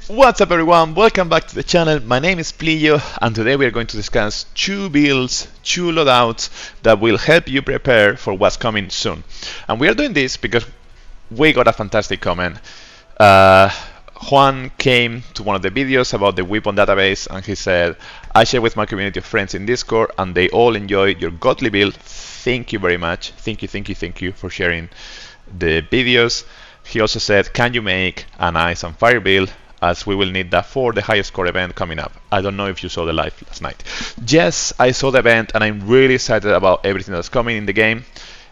What's up everyone, welcome back to the channel. My name is Plillo and today we are going to discuss two builds, two loadouts that will help you prepare for what's coming soon. And we are doing this because we got a fantastic comment. Juan came to one of the videos about the weapon database and he said, I share with my community of friends in Discord and they all enjoyed your godly build. Thank you very much. Thank you for sharing the videos. He also said, can you make an Ice and Fire build, as we will need that for the highest score event coming up. I don't know if you saw the live last night. Yes, I saw the event and I'm really excited about everything that's coming in the game.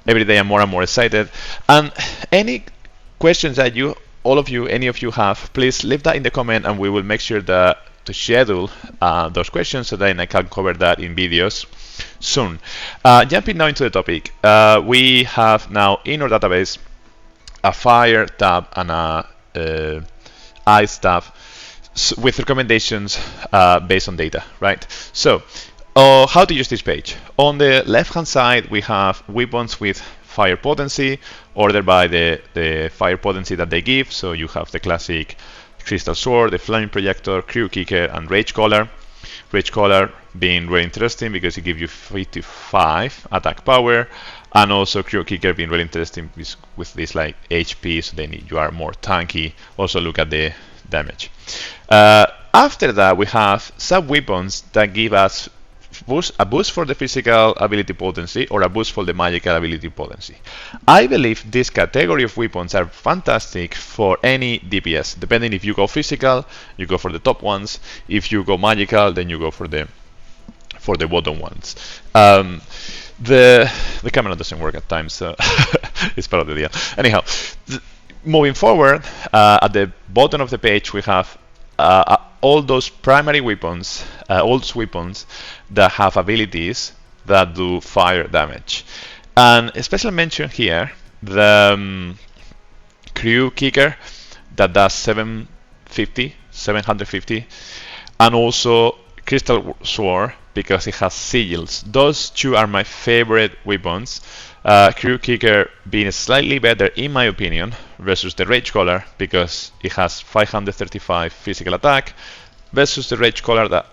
Every day I'm more and more excited. And any questions that all of you, any of you have, please leave that in the comment and we will make sure that to schedule those questions so then I can cover that in videos soon. Jumping now into the topic, we have now in our database a fire tab and a ice tab with recommendations based on data, right? So how to use this page. On the left hand side we have weapons with fire potency ordered by the fire potency that they give. So you have the classic crystal sword, the flaming projector, crew kicker and rage collar. Rage collar being very interesting because it gives you 55 attack power, and also crew kicker being really interesting with this like HP, so then you are more tanky. Also look at the damage. After that we have sub weapons that give us a boost for the physical ability potency or a boost for the magical ability potency. I believe this category of weapons are fantastic for any DPS. Depending if you go physical, you go for the top ones. If you go magical, then you go for the bottom ones. The camera doesn't work at times, so it's part of the deal. Anyhow, moving forward, at the bottom of the page we have all those primary weapons, all those weapons that have abilities that do fire damage. And a special mention here, the crew kicker that does 750, and also crystal sword because it has sigils. Those two are my favorite weapons. Crew kicker being slightly better in my opinion versus the rage collar because it has 535 physical attack versus the rage collar that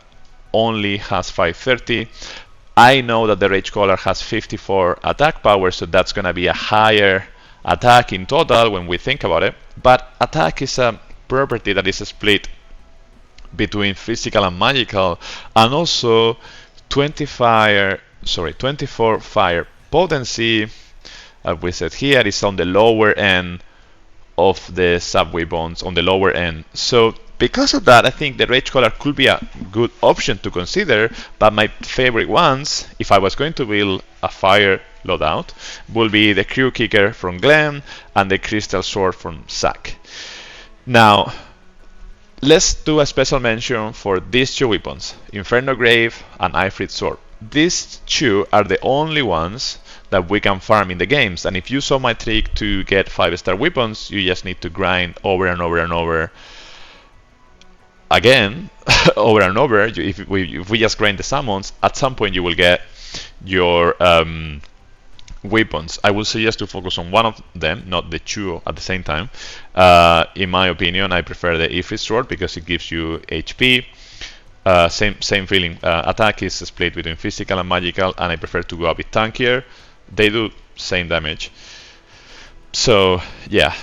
only has 530. I know that the rage collar has 54 attack power, so that's gonna be a higher attack in total when we think about it, but attack is a property that is split between physical and magical, and also 24 fire potency, as we said here, is on the lower end of the sub weapons, on the lower end. So because of that, I think the rage collar could be a good option to consider, but my favorite ones, if I was going to build a fire loadout, will be the crew kicker from Glenn and the crystal sword from Zack. Now let's do a special mention for these two weapons, Inferno Grave and Ifrit Sword. These two are the only ones that we can farm in the games, and if you saw my trick to get 5-star weapons, you just need to grind over and over and over again, over and over. If we just grind the summons, at some point you will get your weapons. I would suggest to focus on one of them, not the two at the same time. In my opinion, I prefer the Ifrit Sword because it gives you HP. Same feeling. Attack is split between physical and magical, and I prefer to go a bit tankier. They do same damage. So yeah,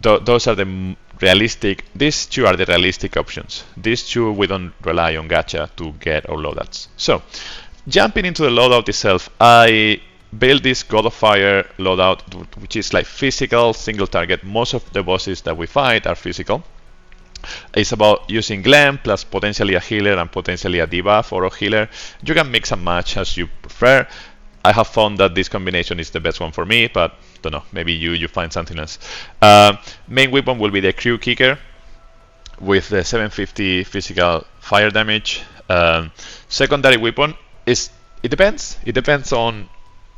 those are the realistic. These two are the realistic options. These two we don't rely on gacha to get our loadouts. So jumping into the loadout itself, I build this God of Fire loadout, which is like physical, single target. Most of the bosses that we fight are physical. It's about using Glen plus potentially a healer and potentially a debuff or a healer. You can mix and match as you prefer. I have found that this combination is the best one for me, but don't know, maybe you find something else. Main weapon will be the crew kicker with the 750 physical fire damage. Secondary weapon is, it depends on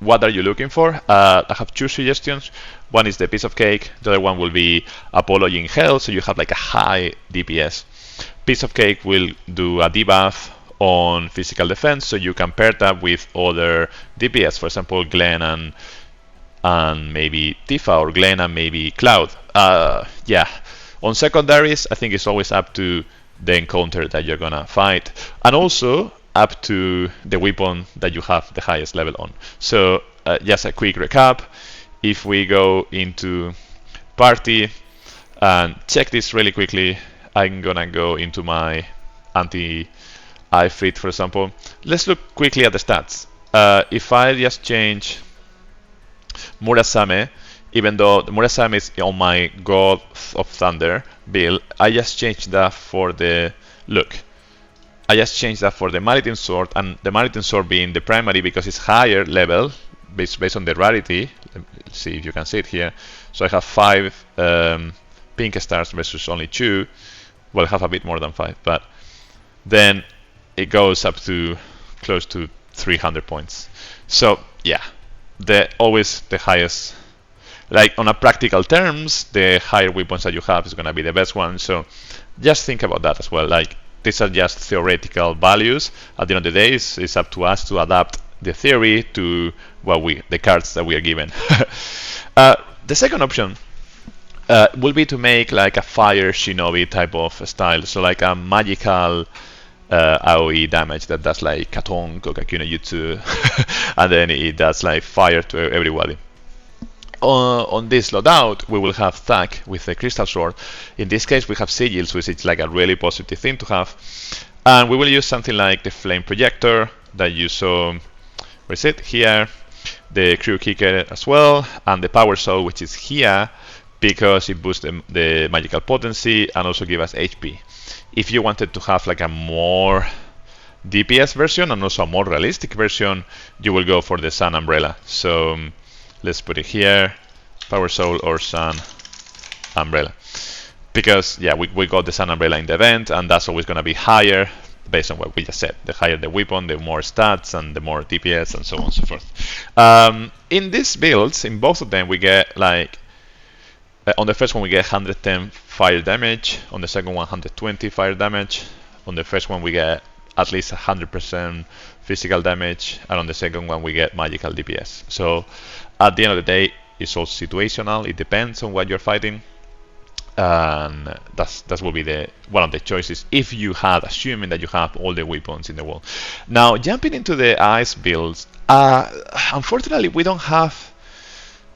what are you looking for. I have two suggestions. One is the piece of cake, the other one will be Apology in Hell, so you have like a high DPS. Piece of cake will do a debuff on physical defense, so you can pair that with other DPS, for example Glenn and maybe Tifa, or Glenn and maybe Cloud. Yeah, On secondaries, I think it's always up to the encounter that you're gonna fight, and also up to the weapon that you have the highest level on. So just a quick recap. If we go into party and check this really quickly, I'm gonna go into my anti-Ifrit, for example. Let's look quickly at the stats. If I just change Murasame, even though the Murasame is on my God of Thunder build, I just changed that for the I just changed that for the Maritime Sword, and the Maritime Sword being the primary because it's higher level based on the rarity. Let's see if you can see it here. So I have 5 pink stars versus only 2. Well, I have a bit more than 5, but then it goes up to close to 300 points. So yeah, always the highest. Like on a practical terms, the higher weapons that you have is gonna be the best one. So just think about that as well. Like these are just theoretical values. At the end of the day, it's up to us to adapt the theory to the cards that we are given. The second option will be to make like a fire shinobi type of style, so like a magical AoE damage that does like Katon, Kokaki no Jutsu, and then it does like fire to everybody. On this loadout, we will have Thak with the Crystal Sword. In this case, we have Sigils, which is like a really positive thing to have. And we will use something like the Flame Projector that you saw, where is it? Here. The Crew Kicker as well, and the Power Soul, which is here, because it boosts the magical potency and also give us HP. If you wanted to have like a more DPS version and also a more realistic version, you will go for the Sun Umbrella. So let's put it here, Power Soul or Sun Umbrella. Because yeah, we got the Sun Umbrella in the event, and that's always going to be higher based on what we just said. The higher the weapon, the more stats and the more DPS and so on and so forth. In these builds, in both of them, we get like on the first one we get 110 fire damage, on the second one 120 fire damage, on the first one we get at least 100% physical damage, and on the second one we get magical DPS. So at the end of the day, it's all situational. It depends on what you're fighting, and that will be one of the choices if you had, assuming that you have all the weapons in the world. Now jumping into the ice builds, unfortunately we don't have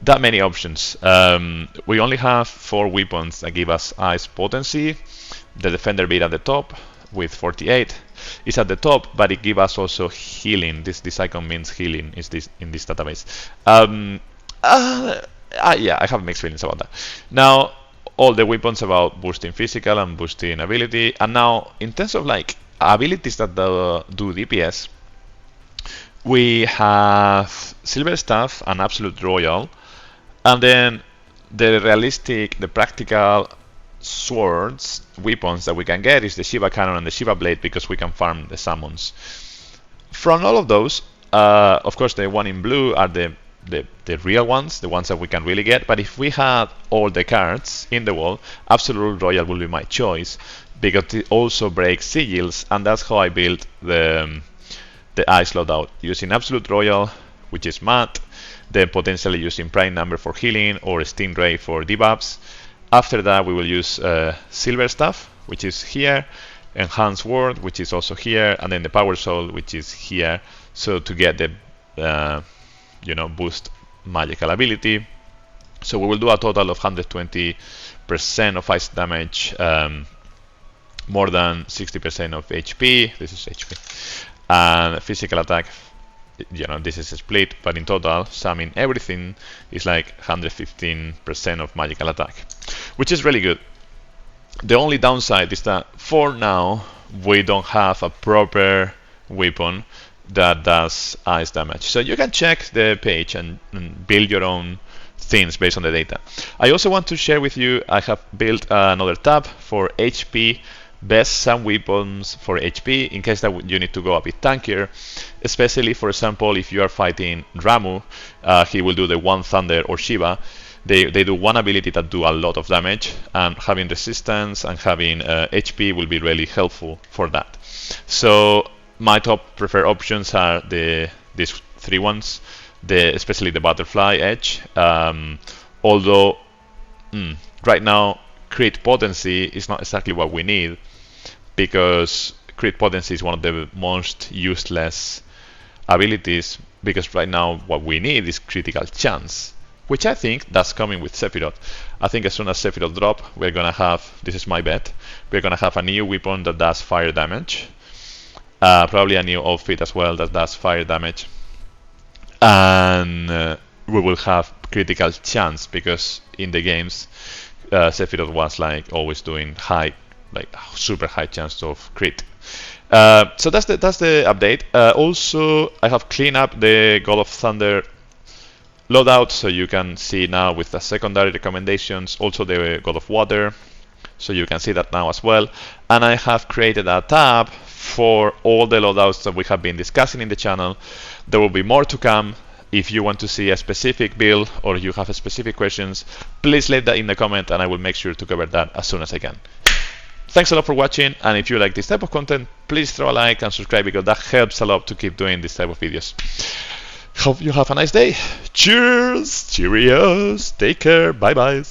that many options. We only have 4 weapons that give us ice potency. The defender beat at the top with 48 is at the top, but it gives us also healing. This icon means healing is this in this database. Yeah, I have mixed feelings about that. Now all the weapons about boosting physical and boosting ability, and now in terms of like abilities that do DPS, we have Silver Staff and Absolute Royal, and then the realistic, the practical swords, weapons that we can get is the Shiva Cannon and the Shiva Blade, because we can farm the summons. From all of those, of course the one in blue are the real ones, the ones that we can really get. But if we had all the cards in the wall, Absolute Royal will be my choice, because it also breaks sigils, and that's how I built the Ice Loadout, using Absolute Royal, which is matte, then potentially using Prime Number for healing or Stingray for debuffs. After that we will use Silver Staff, which is here, Enhanced Ward, which is also here, and then the Power Soul, which is here, so to get the boost magical ability. So we will do a total of 120% of ice damage, more than 60% of HP. This is HP, and physical attack. This is a split, but in total, summing everything, is like 115% of magical attack, which is really good. The only downside is that for now we don't have a proper weapon that does ice damage. So you can check the page and build your own things based on the data. I also want to share with you, I have built another tab for HP, best some weapons for HP, in case that you need to go a bit tankier, especially for example if you are fighting Ramu, he will do the One Thunder or Shiva. They do one ability that do a lot of damage, and having resistance and having HP will be really helpful for that. So my top preferred options are these 3 ones, especially the Butterfly Edge. Although right now crit potency is not exactly what we need, because crit potency is one of the most useless abilities, because right now what we need is critical chance, which I think that's coming with Sephiroth. I think as soon as Sephiroth drop, we're gonna have, this is my bet, we're gonna have a new weapon that does fire damage, probably a new outfit as well that does fire damage, and we will have critical chance, because in the games Sephiroth was like always doing high, like super high chance of crit. So that's the update. Also, I have cleaned up the God of Thunder loadout, so you can see now with the secondary recommendations, also the God of Water, so you can see that now as well. And I have created a tab for all the loadouts that we have been discussing in the channel. There will be more to come. If you want to see a specific build or you have specific questions, please leave that in the comment and I will make sure to cover that as soon as I can. Thanks a lot for watching, and if you like this type of content, please throw a like and subscribe, because that helps a lot to keep doing this type of videos. Hope you have a nice day. Cheers, cheerios, take care, bye bye.